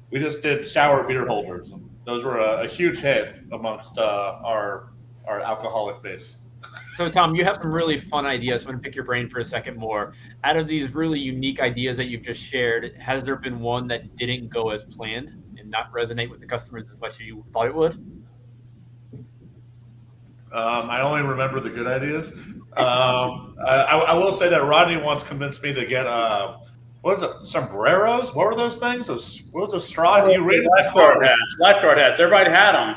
we just did shower beer holders. And those were a huge hit amongst our alcoholic base. So, Tom, you have some really fun ideas. I want to pick your brain for a second more. Out of these really unique ideas that you've just shared, has there been one that didn't go as planned and not resonate with the customers as much as you thought it would? I only remember the good ideas. I will say that Rodney once convinced me to get what is it? Sombreros? What were those things? What was the straw? You read lifeguard hats. Lifeguard hats. Everybody had them.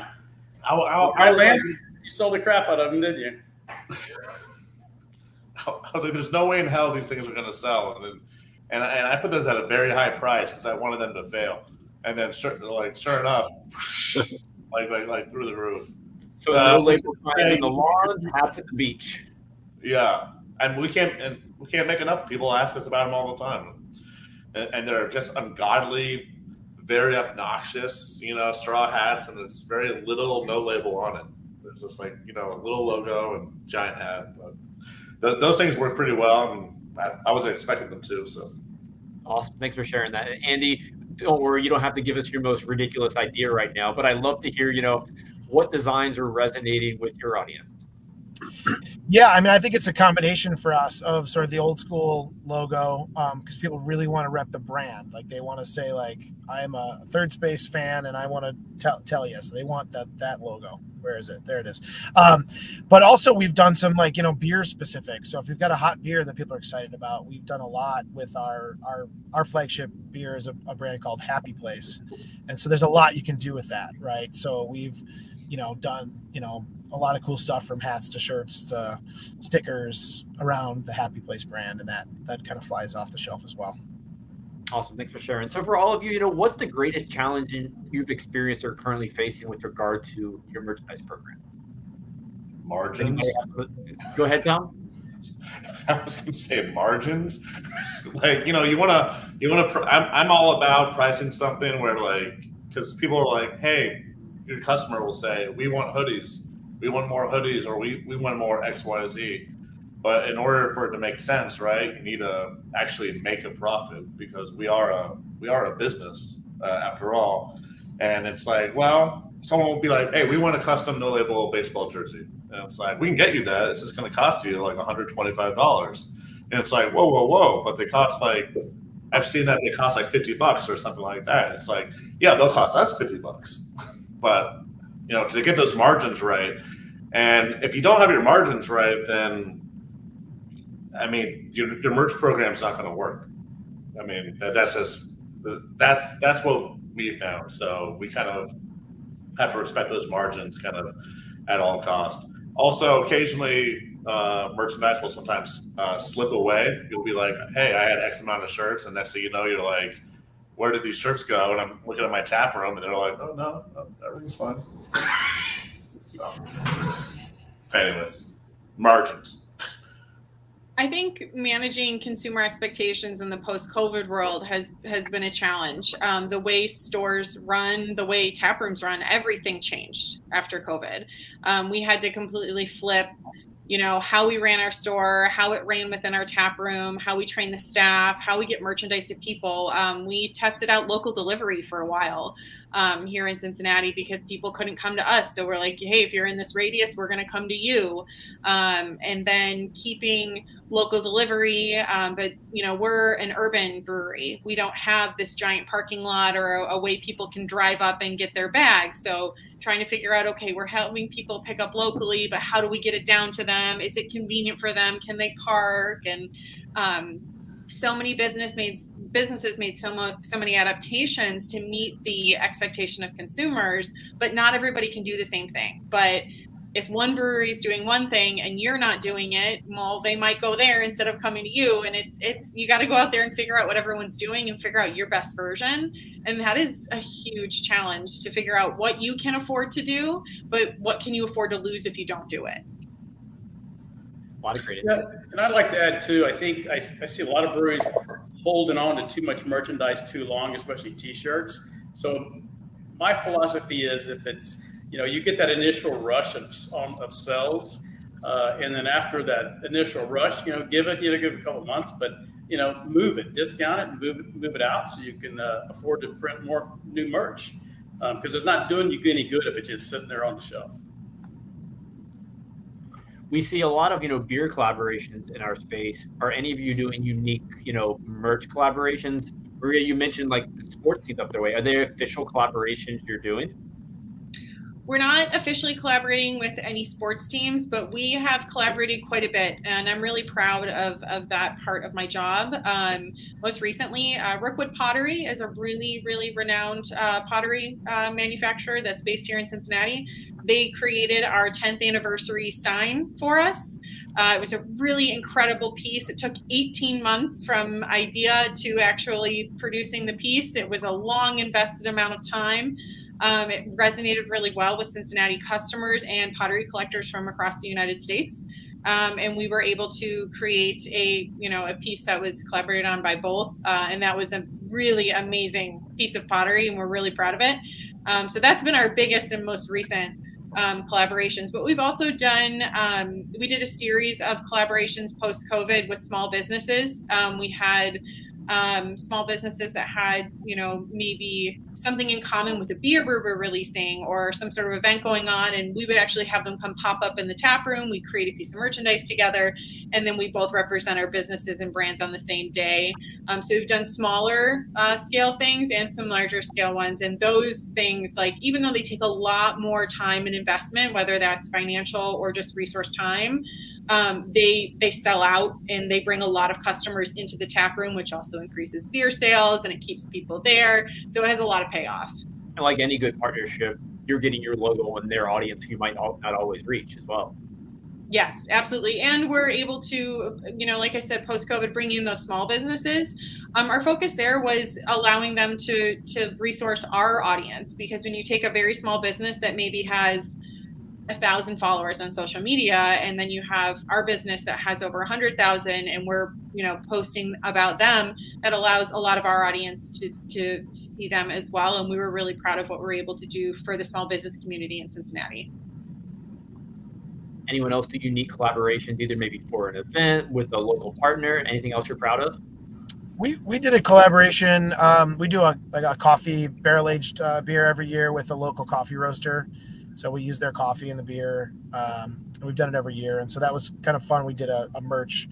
Lance, you sold the crap out of them, didn't you? I was like, "There's no way in hell these things are going to sell," and I put those at a very high price because I wanted them to fail. And then, sure enough, like through the roof. So no label signs in the lawns, hats at the beach. Yeah, and we can't make enough. People ask us about them all the time, and they're just ungodly, very obnoxious, straw hats, and there's very little no label on it. There's just like a little logo and giant hat. But those things work pretty well, and I was expecting them to. So awesome! Thanks for sharing that, Andy. Don't worry, you don't have to give us your most ridiculous idea right now, but I'd love to hear what designs are resonating with your audience. Yeah, I mean, I think it's a combination for us of sort of the old school logo, because people really want to rep the brand. Like they want to say, like, I am a Third Space fan, and I want to tell you. So they want that logo Where is it? There it is. But also we've done some beer specific. So if we've got a hot beer that people are excited about, we've done a lot with our flagship beer is a brand called Happy Place. And so there's a lot you can do with that, right? So we've, done, a lot of cool stuff from hats to shirts to stickers around the Happy Place brand. And that kind of flies off the shelf as well. Awesome. Thanks for sharing. So for all of you, what's the greatest challenge you've experienced or currently facing with regard to your merchandise program? Margins. Go ahead, Tom. I was going to say margins. You want to. I'm all about pricing something where because people are like, hey, your customer will say, we want hoodies, we want more hoodies, or we want more X, Y, Z. But in order for it to make sense, right, you need to actually make a profit because we are a business after all. And it's well, someone will be like, hey, we want a custom no label baseball jersey. And it's we can get you that. It's just going to cost you $125. And it's whoa. But they cost I've seen that they cost $50 or something like that. It's yeah, they'll cost us $50. But, to get those margins right. And if you don't have your margins right, then your merch program is not going to work. That's what we found. So we kind of have to respect those margins kind of at all costs. Also, occasionally merchandise will sometimes slip away. You'll be like, hey, I had X amount of shirts. And next thing you know, you're like, where did these shirts go? And I'm looking at my tap room and they're like, oh, no, everything's fine. So, anyways, margins. I think managing consumer expectations in the post-COVID world has been a challenge. The way stores run, the way tap rooms run, everything changed after COVID. We had to completely flip, how we ran our store, how it ran within our tap room, how we train the staff, how we get merchandise to people. We tested out local delivery for a while here in Cincinnati because people couldn't come to us. So we're like, hey, if you're in this radius, we're going to come to you. And then keeping local delivery. But, we're an urban brewery. We don't have this giant parking lot or a way people can drive up and get their bags. So trying to figure out, okay, we're helping people pick up locally, but how do we get it down to them? Is it convenient for them? Can they park? And so many businesses made so many adaptations to meet the expectation of consumers, but not everybody can do the same thing. But if one brewery is doing one thing and you're not doing it, well, they might go there instead of coming to you. And it's you got to go out there and figure out what everyone's doing and figure out your best version. And that is a huge challenge to figure out what you can afford to do, but what can you afford to lose if you don't do it? A lot of great. Yeah, and I'd like to add too, I think I see a lot of breweries holding on to too much merchandise too long, especially t-shirts. So my philosophy is if it's, you get that initial rush of sales, and then after that initial rush, give it a couple of months, but move it, discount it, and move it out so you can afford to print more new merch, because it's not doing you any good if it's just sitting there on the shelf. We see a lot of beer collaborations in our space. Are any of you doing unique merch collaborations? Maria, you mentioned the sports teams up their way. Are there official collaborations you're doing? We're not officially collaborating with any sports teams, but we have collaborated quite a bit, and I'm really proud of that part of my job. Most recently, Rookwood Pottery is a really, really renowned pottery manufacturer that's based here in Cincinnati. They created our 10th anniversary stein for us. It was a really incredible piece. It took 18 months from idea to actually producing the piece. It was a long invested amount of time. It resonated really well with Cincinnati customers and pottery collectors from across the United States. And we were able to create a piece that was collaborated on by both. And that was a really amazing piece of pottery, and we're really proud of it. So that's been our biggest and most recent collaborations. But we've also done, we did a series of collaborations post-COVID with small businesses. We had small businesses that had, maybe something in common with a beer we were releasing or some sort of event going on. And we would actually have them come pop up in the tap room. We create a piece of merchandise together, and then we both represent our businesses and brands on the same day. So we've done smaller scale things and some larger scale ones. And those things, like, even though they take a lot more time and investment, whether that's financial or just resource time, they sell out and they bring a lot of customers into the tap room, which also increases beer sales and it keeps people there. So it has a lot of payoff. And like any good partnership, you're getting your logo in their audience who you might not always reach as well. Yes, absolutely. And we're able to, like I said, post-COVID, bring in those small businesses. Our focus there was allowing them to resource our audience, because when you take a very small business that maybe has 1,000 followers on social media, and then you have our business that has over 100,000, and we're posting about them, that allows a lot of our audience to see them as well. And we were really proud of what we're able to do for the small business community in Cincinnati. Anyone else do unique collaborations, either maybe for an event with a local partner? Anything else you're proud of? We did a collaboration. We do a coffee barrel-aged beer every year with a local coffee roaster. So we use their coffee in the beer. We've done it every year. And so that was kind of fun. We did a merch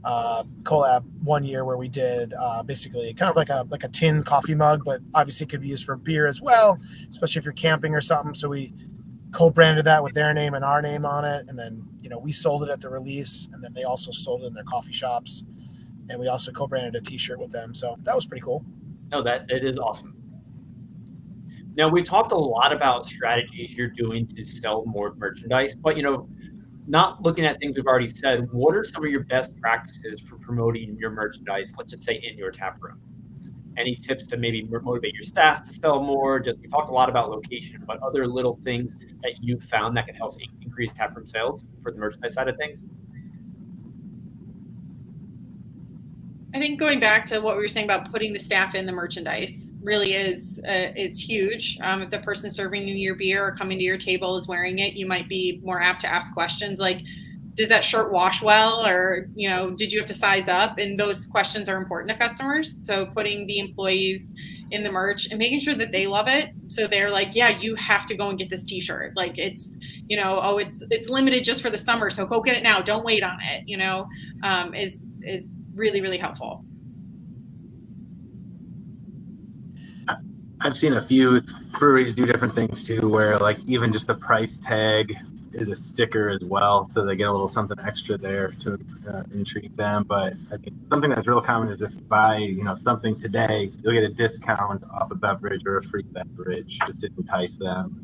collab one year where we did basically kind of like a tin coffee mug, but obviously it could be used for beer as well, especially if you're camping or something. So we co-branded that with their name and our name on it. And then, we sold it at the release, and then they also sold it in their coffee shops. And we also co-branded a t-shirt with them. So that was pretty cool. No, it is awesome. Now, we talked a lot about strategies you're doing to sell more merchandise, but, not looking at things we've already said, what are some of your best practices for promoting your merchandise, let's just say in your tap room? Any tips to maybe motivate your staff to sell more? We talked a lot about location, but other little things that you've found that can help increase tap room sales for the merchandise side of things? I think going back to what we were saying about putting the staff in the merchandise really is, it's huge. If the person serving you your beer or coming to your table is wearing it, you might be more apt to ask questions like, does that shirt wash well? Or, did you have to size up? And those questions are important to customers. So putting the employees in the merch and making sure that they love it. So they're like, yeah, you have to go and get this t-shirt. Like it's, it's limited just for the summer. So go get it now. Don't wait on it, is really, really helpful. I've seen a few breweries do different things too, where like even just the price tag is a sticker as well, so they get a little something extra there to intrigue them. But I think something that's real common is if you buy something today, you'll get a discount off a beverage or a free beverage just to entice them.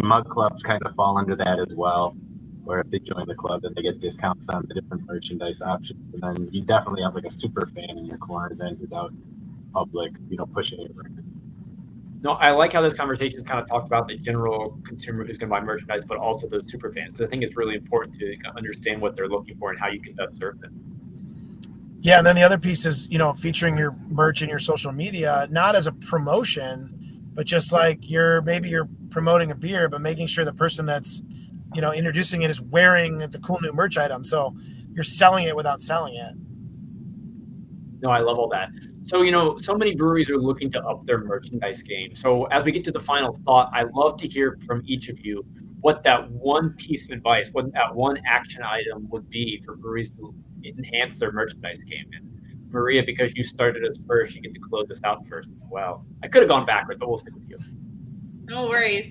Mug clubs kind of fall under that as well, where if they join the club, then they get discounts on the different merchandise options. And then you definitely have like a super fan in your corner then without public, pushing it. No, I like how this conversation is kind of talked about the general consumer who's going to buy merchandise, but also those super fans. So I think it's really important to understand what they're looking for and how you can best serve them. Yeah, and then the other piece is, featuring your merch in your social media, not as a promotion, but just like you're promoting a beer, but making sure the person that's, introducing it is wearing the cool new merch item. So you're selling it without selling it. No, I love all that. So, so many breweries are looking to up their merchandise game. So as we get to the final thought, I'd love to hear from each of you what that one piece of advice, what that one action item would be for breweries to enhance their merchandise game. And Maria, because you started us first, you get to close us out first as well. I could have gone backwards, but we'll stick with you. No worries.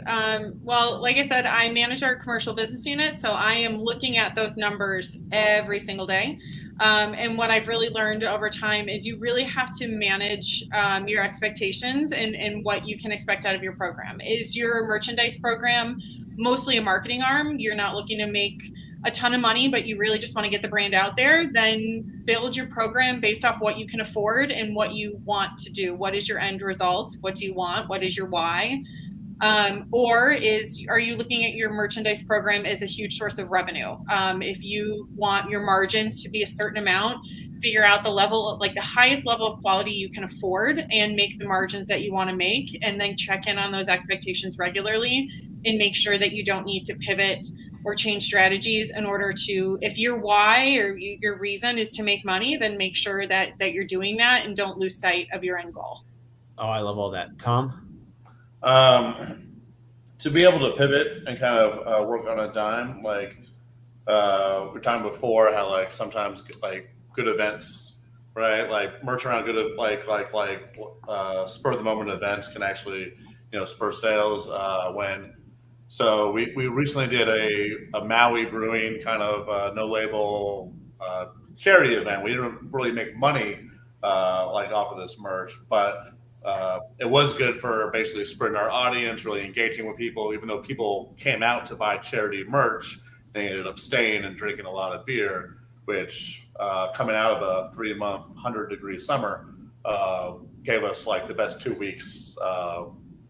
Well, like I said, I manage our commercial business unit, so I am looking at those numbers every single day. And what I've really learned over time is you really have to manage your expectations and what you can expect out of your program. Is your merchandise program mostly a marketing arm? You're not looking to make a ton of money, but you really just want to get the brand out there, then build your program based off what you can afford and what you want to do. What is your end result? What do you want? What is your why? Or are you looking at your merchandise program as a huge source of revenue? If you want your margins to be a certain amount, figure out the level, like the highest level of quality you can afford and make the margins that you want to make, and then check in on those expectations regularly and make sure that you don't need to pivot or change strategies in order to, if your why or your reason is to make money, then make sure that you're doing that and don't lose sight of your end goal. Oh, I love all that. Tom? To be able to pivot and kind of work on a dime, like we were talking before, how like sometimes like good events, right? Like merch around good, like spur of the moment events can actually, spur sales. So we recently did a Maui Brewing kind of no label charity event. We didn't really make money like off of this merch, but it was good for basically spreading our audience, really engaging with people. Even though people came out to buy charity merch, they ended up staying and drinking a lot of beer, which coming out of a 3-month 100-degree summer gave us like the best 2 weeks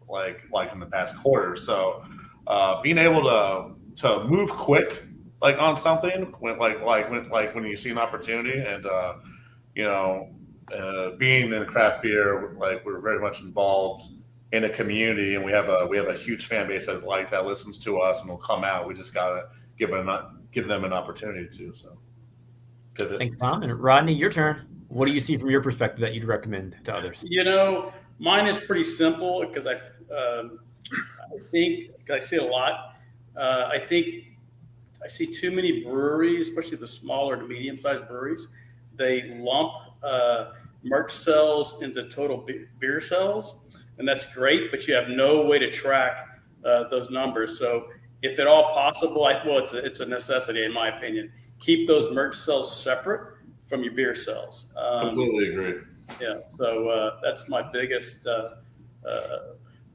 like in the past quarter. So being able to move quick like on something when you see an opportunity, and being in craft beer, like we're very much involved in a community, and we have a huge fan base that listens to us and will come out. We just gotta give them an opportunity to. So, pivot. Thanks, Tom. And Rodney, your turn. What do you see from your perspective that you'd recommend to others? Mine is pretty simple because I think I see a lot. I think I see too many breweries, especially the smaller to medium-sized breweries. They lump merch sales into total beer sales, and that's great, but you have no way to track those numbers. So if at all possible, it's a necessity in my opinion. Keep those merch sales separate from your beer sales. Completely agree. Yeah, so that's my biggest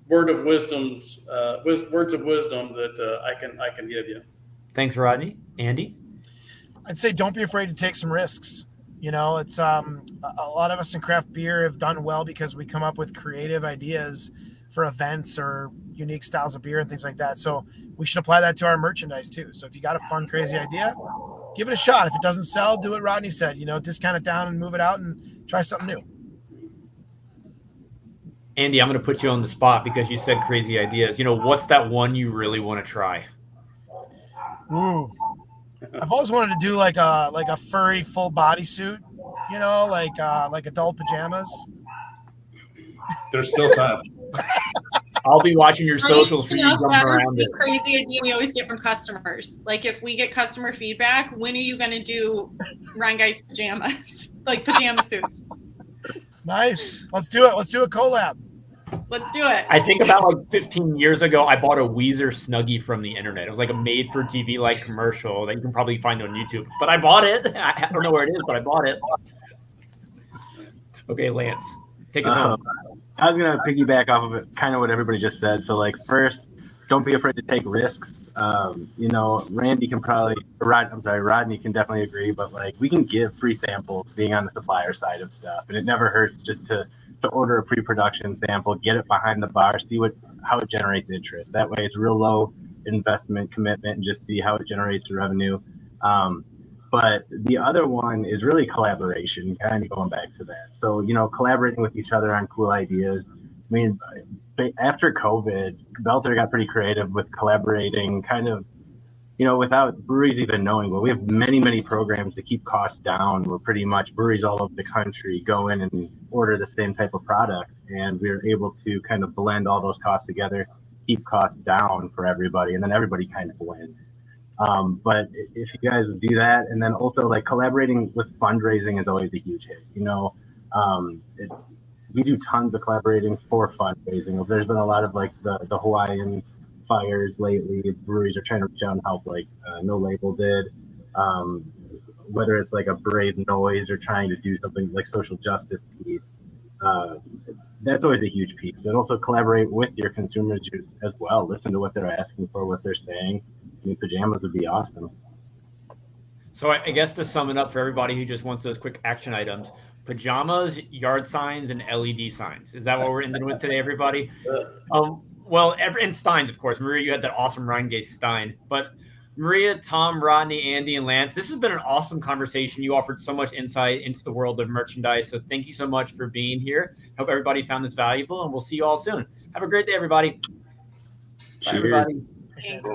words of wisdom that I can give you. Thanks, Rodney. Andy? I'd say don't be afraid to take some risks. It's a lot of us in craft beer have done well because we come up with creative ideas for events or unique styles of beer and things like that. So we should apply that to our merchandise too. So if you got a fun, crazy idea, give it a shot. If it doesn't sell, do what Rodney said, discount it down and move it out and try something new. Andy, I'm going to put you on the spot because you said crazy ideas. What's that one you really want to try? Ooh. I've always wanted to do like a furry full bodysuit, like adult pajamas. There's still time. I'll be watching your socials for you jumping around it. Crazy idea we always get from customers. Like if we get customer feedback, when are you going to do Rhinegeist pajamas, like pajama suits? Nice. Let's do it. Let's do a collab. Let's do it. I think about like 15 years ago, I bought a Weezer Snuggie from the internet. It was like a made-for-TV like commercial that you can probably find on YouTube. But I bought it. I don't know where it is, but I bought it. Okay, Lance, take us home. I was gonna piggyback off of it, kind of what everybody just said. So, like, first, don't be afraid to take risks. Rodney can definitely agree, but like we can give free samples being on the supplier side of stuff, and it never hurts just to order a pre-production sample, get it behind the bar, see how it generates interest. That way it's real low investment commitment and just see how it generates revenue. But the other one is really collaboration, kind of going back to that. So, collaborating with each other on cool ideas. I mean, after COVID, Boelter got pretty creative with collaborating kind of, without breweries even knowing, but we have many, many programs to keep costs down. We're pretty much breweries all over the country go in and order the same type of product. And we're able to kind of blend all those costs together, keep costs down for everybody, and then everybody kind of wins. But if you guys do that, and then also like collaborating with fundraising is always a huge hit. We do tons of collaborating for fundraising. There's been a lot of like the Hawaiian fires lately. Breweries are trying to reach out and help, like No Label did. Whether it's like a Brave Noise or trying to do something like social justice piece. That's always a huge piece. But also collaborate with your consumers as well. Listen to what they're asking for, what they're saying. I mean, pajamas would be awesome. So I guess to sum it up for everybody who just wants those quick action items, pajamas, yard signs, and LED signs. Is that what we're ending with today, everybody? And steins, of course. Maria, you had that awesome Rhinegeist stein. But Maria, Tom, Rodney, Andy, and Lance, this has been an awesome conversation. You offered so much insight into the world of merchandise. So thank you so much for being here. Hope everybody found this valuable, and we'll see you all soon. Have a great day, everybody. Bye, everybody. Thanks.